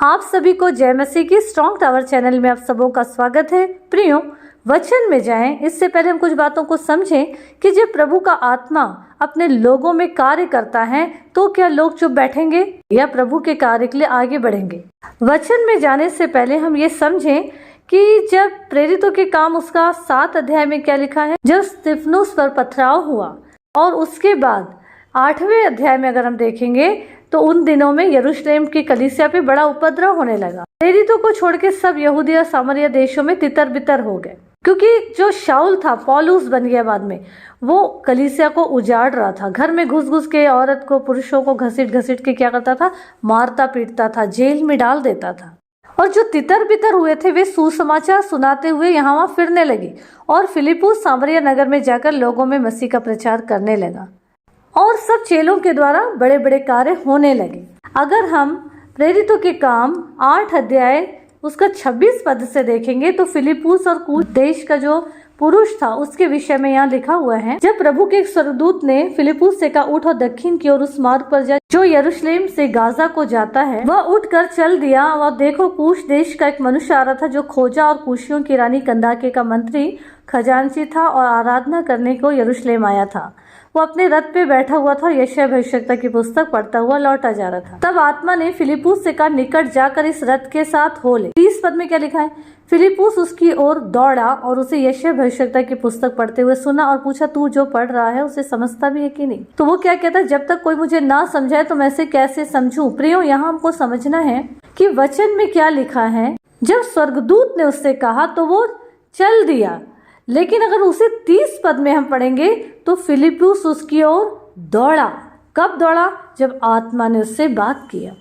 आप सभी को जय मसीह की स्ट्रॉन्ग टावर चैनल में आप सबों का स्वागत है। प्रियो, वचन में जाएं इससे पहले हम कुछ बातों को समझें कि जब प्रभु का आत्मा अपने लोगों में कार्य करता है तो क्या लोग चुप बैठेंगे या प्रभु के कार्य के लिए आगे बढ़ेंगे। वचन में जाने से पहले हम ये समझें कि जब प्रेरितों के काम उसका 7 अध्याय में क्या लिखा है, जब स्तिफनुस पर पथराव हुआ और उसके बाद 8वें अध्याय में अगर हम देखेंगे तो उन दिनों में यरूशलेम की कलीसिया पे बड़ा उपद्रव होने लगा। प्रेरितों को छोड़ के सब यहूदिया सामरिया देशों में तितर बितर हो गए, क्योंकि जो शाऊल था, पौलुस बन गया बाद में, वो कलीसिया को उजाड़ रहा था। घर में घुस घुस के औरत को, पुरुषों को घसीट घसीट के क्या करता था, मारता पीटता था, जेल में डाल देता था। और जो तितर बितर हुए थे वे सुसमाचार सुनाते हुए यहाँ वहाँ फिरने लगे और फिलिप्पुस सामरिया नगर में जाकर लोगों में मसीह का प्रचार करने लगा और सब चेलों के द्वारा बड़े बड़े कार्य होने लगे। अगर हम प्रेरितों के काम 8 अध्याय उसका 26 पद से देखेंगे तो फिलिप्पुस और कूश देश का जो पुरुष था उसके विषय में यहाँ लिखा हुआ है, जब प्रभु के एक स्वर्गदूत ने फिलिप्पुस से कहा, उठ और दक्षिण की ओर उस मार्ग पर जा जो यरूशलेम से गाजा को जाता है। वह उठकर चल दिया और देखो, कूश देश का एक मनुष्य आ रहा था जो खोजा और कूशियों की रानी कंदाके का मंत्री खजांची था और आराधना करने को यरूशलेम आया था। वो अपने रथ पे बैठा हुआ था और यशायाह भविष्यवक्ता की पुस्तक पढ़ता हुआ लौटा जा रहा था। तब आत्मा ने फिलिप्पुस से कहा, निकट जाकर इस रथ के साथ हो ले। 30 पद में क्या लिखा है, फिलिप्पुस उसकी ओर दौड़ा और उसे यशायाह भविष्यवक्ता की पुस्तक पढ़ते हुए सुना और पूछा, तू जो पढ़ रहा है उसे समझता भी है कि नहीं। तो वो क्या कहता है, जब तक कोई मुझे ना समझाए तो मैं इसे कैसे समझूं। प्रियो, यहाँ हमको समझना है कि वचन में क्या लिखा है। जब स्वर्गदूत ने उससे कहा तो वो चल दिया, लेकिन अगर उसे 30 पद में हम पढ़ेंगे तो फिलिप्पुस उसकी ओर दौड़ा। कब दौड़ा? जब आत्मा ने उससे बात किया।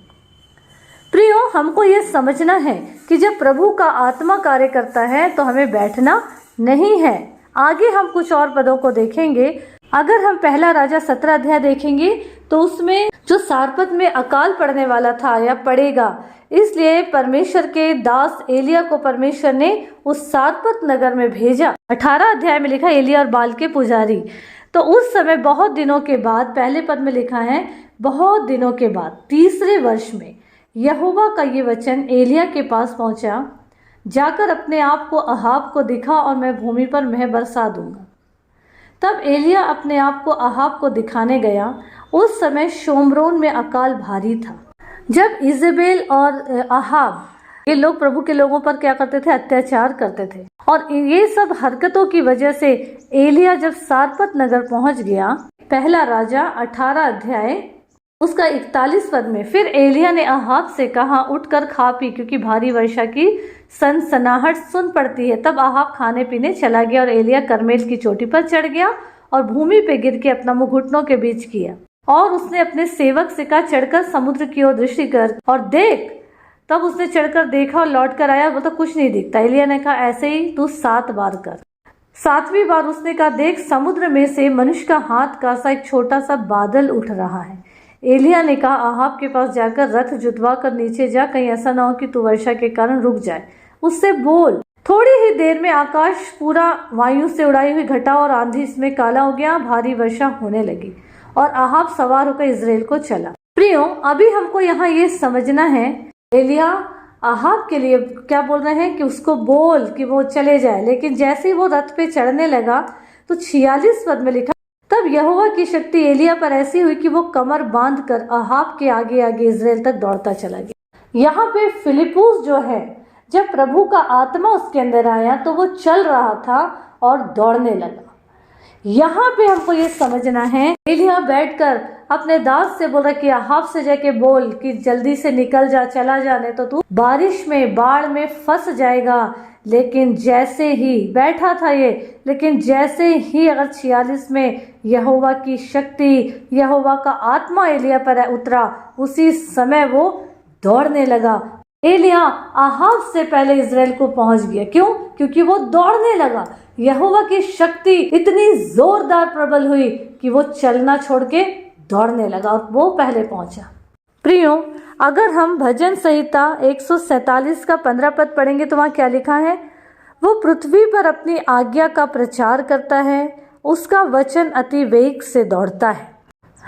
प्रियो, हमको ये समझना है कि जब प्रभु का आत्मा कार्य करता है तो हमें बैठना नहीं है। आगे हम कुछ और पदों को देखेंगे। अगर हम पहला राजा 17 अध्याय देखेंगे तो उसमें जो सारपत में अकाल पड़ने वाला था या पड़ेगा, इसलिए परमेश्वर के दास एलिया को परमेश्वर ने उस सारपत नगर में भेजा। 18 अध्याय में लिखा, एलिया और बाल के पुजारी। तो उस समय बहुत दिनों के बाद, पहले पद में लिखा है बहुत दिनों के बाद, 3रे वर्ष में यहोवा का ये वचन एलिया के पास पहुंचा, जाकर अपने आप को अहाब को दिखा और मैं भूमि पर मेंह बरसा दूंगा। तब एलिया अपने आप को अहाब को दिखाने गया। उस समय शोमरोन में अकाल भारी था। जब इजेबेल और अहाब ये लोग प्रभु के लोगों पर क्या करते थे, अत्याचार करते थे, और ये सब हरकतों की वजह से एलिया जब सारपत नगर पहुंच गया, पहला राजा 18 अध्याय उसका 41 पद में, फिर एलिया ने अहाब से कहा, उठकर खा पी, क्योंकि भारी वर्षा की सनसनाहट सुन पड़ती है। तब अहाब खाने पीने चला गया और एलिया करमेल की चोटी पर चढ़ गया और भूमि पे गिर के अपना मुंह घुटनों के बीच किया और उसने अपने सेवक से कहा, चढ़कर समुद्र की ओर दृष्टि कर और देख। तब उसने चढ़कर देखा और लौट कर आया, वो तो कुछ नहीं दिखता। एलिया ने कहा, ऐसे ही तू 7 बार कर। 7वीं बार उसने कहा, देख, समुद्र में से मनुष्य का हाथ का सा एक छोटा सा बादल उठ रहा है। एलिया ने कहा, अहाब के पास जाकर रथ जुतवा कर नीचे जा, कहीं ऐसा ना हो कि तू वर्षा के कारण रुक जाए। उससे बोल। थोड़ी ही देर में आकाश पूरा वायु से उड़ाई हुई घटा और आंधी इसमें काला हो गया, भारी वर्षा होने लगी और अहाब सवार होकर इजराइल को चला। प्रियो, अभी हमको यहाँ ये समझना है, एलिया अहाब के लिए क्या बोल रहे हैं कि उसको बोल कि वो चले जाए, लेकिन जैसे ही वो रथ पे चढ़ने लगा तो 46 पद में लिखा, तब यहोवा की शक्ति एलिया पर ऐसी हुई कि वो कमर बांधकर अहाब के आगे आगे इजराइल तक दौड़ता चला गया। यहाँ पे फिलिप्पुस जो है, जब प्रभु का आत्मा उसके अंदर आया तो वो चल रहा था और दौड़ने लगा। यहाँ पे हमको ये समझना है, एलिया बैठकर अपने दास से बोल रहा कि अहाब से जाके बोल कि जल्दी से निकल जा, चला जा, नहीं तो तू बारिश में, बाढ़ में फंस जाएगा। लेकिन जैसे ही बैठा था ये, लेकिन जैसे ही अगर 46 में यहोवा की शक्ति, यहोवा का आत्मा एलिया पर उतरा, उसी समय वो दौड़ने लगा। एलिया अहाब से पहले इजराइल को पहुंच गया। क्यों? क्योंकि वो दौड़ने लगा। यहोवा की शक्ति इतनी जोरदार प्रबल हुई कि वो चलना छोड़ के दौड़ने लगा और वो पहले पहुंचा। प्रियो, अगर हम भजन संहिता 147 का 15 पद पढ़ेंगे तो वहाँ क्या लिखा है, वो पृथ्वी पर अपनी आज्ञा का प्रचार करता है, उसका वचन अति वेग से दौड़ता है।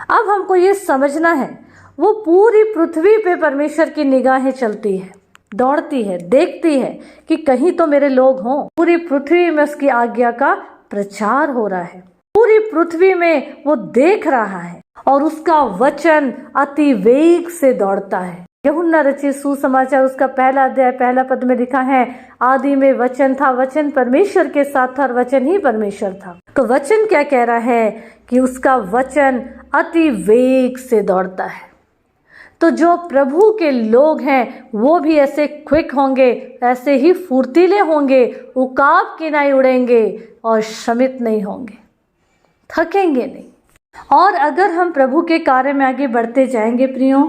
अब हमको ये समझना है, वो पूरी पृथ्वी पे परमेश्वर की निगाहें चलती है, दौड़ती है, देखती है कि कहीं तो मेरे लोग हों। पूरी पृथ्वी में उसकी आज्ञा का प्रचार हो रहा है, पूरी पृथ्वी में वो देख रहा है और उसका वचन अति वेग से दौड़ता है। यूहन्ना रचित सुसमाचार उसका 1 अध्याय 1 पद में लिखा है, आदि में वचन था, वचन परमेश्वर के साथ था और वचन ही परमेश्वर था। तो वचन क्या कह रहा है कि उसका वचन अति वेग से दौड़ता है। तो जो प्रभु के लोग हैं वो भी ऐसे क्विक होंगे, ऐसे ही फुर्तीले होंगे, उकाब की नाई उड़ेंगे और श्रमित नहीं होंगे, थकेंगे नहीं। और अगर हम प्रभु के कार्य में आगे बढ़ते जाएंगे प्रियो,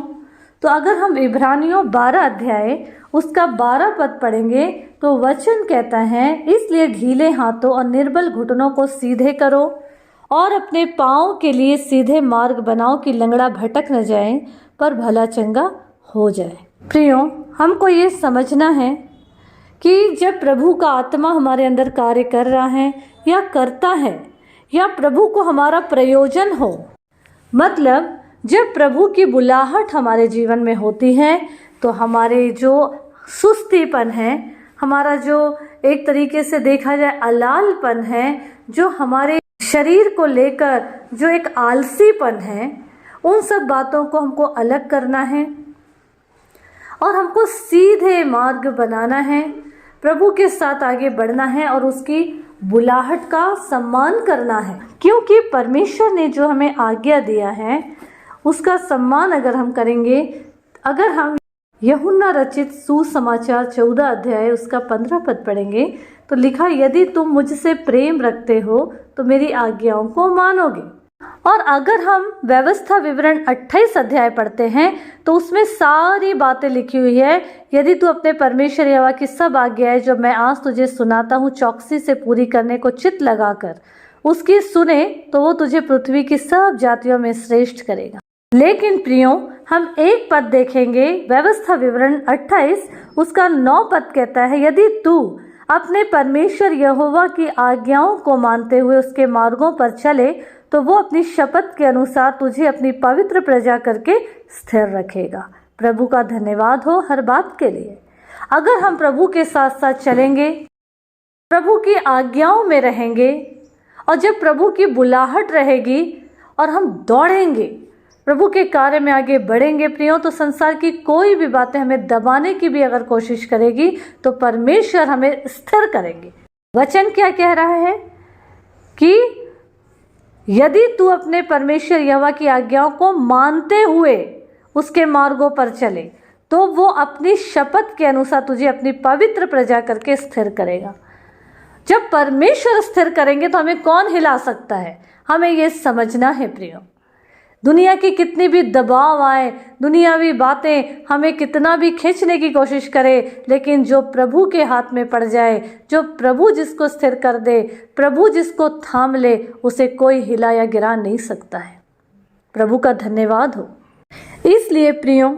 तो अगर हम इब्रानियों 12 अध्याय उसका 12 पद पढ़ेंगे तो वचन कहता है, इसलिए ढीले हाथों और निर्बल घुटनों को सीधे करो और अपने पाँव के लिए सीधे मार्ग बनाओ कि लंगड़ा भटक न जाए पर भला चंगा हो जाए। प्रियो, हमको ये समझना है कि जब प्रभु का आत्मा हमारे अंदर कार्य कर रहा है या करता है या प्रभु को हमारा प्रयोजन हो, मतलब जब प्रभु की बुलाहट हमारे जीवन में होती है तो हमारे जो सुस्तीपन है, हमारा जो एक तरीके से देखा जाए अलालपन है, जो हमारे शरीर को लेकर जो एक आलसीपन है, उन सब बातों को हमको अलग करना है और हमको सीधे मार्ग बनाना है, प्रभु के साथ आगे बढ़ना है और उसकी बुलाहट का सम्मान करना है। क्योंकि परमेश्वर ने जो हमें आज्ञा दिया है उसका सम्मान अगर हम करेंगे, अगर हम यूहन्ना रचित सुसमाचार 14 अध्याय उसका 15 पद पढ़ेंगे तो लिखा, यदि तुम मुझसे प्रेम रखते हो तो मेरी आज्ञाओं को मानोगे। और अगर हम व्यवस्था विवरण 28 अध्याय पढ़ते हैं तो उसमें सारी बातें लिखी हुई है, यदि तू अपने परमेश्वर यहोवा की सब आज्ञाएं जो मैं आज तुझे सुनाता हूँ चौकसी से पूरी करने को चित्त लगाकर उसकी सुने तो वो तुझे पृथ्वी की सब जातियों में श्रेष्ठ करेगा। लेकिन प्रियो, हम एक पद देखेंगे, व्यवस्था विवरण 28 उसका 9 पद कहता है, यदि तू अपने परमेश्वर यहोवा की आज्ञाओं को मानते हुए उसके मार्गों पर चले तो वो अपनी शपथ के अनुसार तुझे अपनी पवित्र प्रजा करके स्थिर रखेगा। प्रभु का धन्यवाद हो हर बात के लिए। अगर हम प्रभु के साथ साथ चलेंगे, प्रभु की आज्ञाओं में रहेंगे और जब प्रभु की बुलाहट रहेगी और हम दौड़ेंगे, प्रभु के कार्य में आगे बढ़ेंगे प्रियो, तो संसार की कोई भी बातें हमें दबाने की भी अगर कोशिश करेगी तो परमेश्वर हमें स्थिर करेंगे। वचन क्या कह रहा है कि यदि तू अपने परमेश्वर यहोवा की आज्ञाओं को मानते हुए उसके मार्गों पर चले तो वो अपनी शपथ के अनुसार तुझे अपनी पवित्र प्रजा करके स्थिर करेगा। जब परमेश्वर स्थिर करेंगे तो हमें कौन हिला सकता है, हमें ये समझना है प्रियो। दुनिया की कितनी भी दबाव आए, दुनियावी बातें हमें कितना भी खींचने की कोशिश करे, लेकिन जो प्रभु के हाथ में पड़ जाए, जो प्रभु जिसको स्थिर कर दे, प्रभु जिसको थाम ले, उसे कोई हिला या गिरा नहीं सकता है। प्रभु का धन्यवाद हो। इसलिए प्रियो,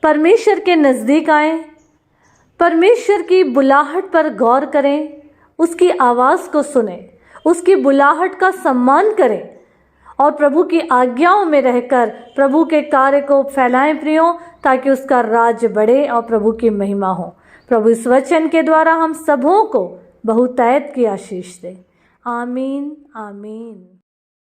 परमेश्वर के नज़दीक आए, परमेश्वर की बुलाहट पर गौर करें, उसकी आवाज़ को सुने, उसकी बुलाहट का सम्मान करें और प्रभु की आज्ञाओं में रहकर प्रभु के कार्य को फैलाएं प्रियो, ताकि उसका राज्य बढ़े और प्रभु की महिमा हो। प्रभु इस वचन के द्वारा हम सबों को बहुतायत की आशीष दे। आमीन आमीन।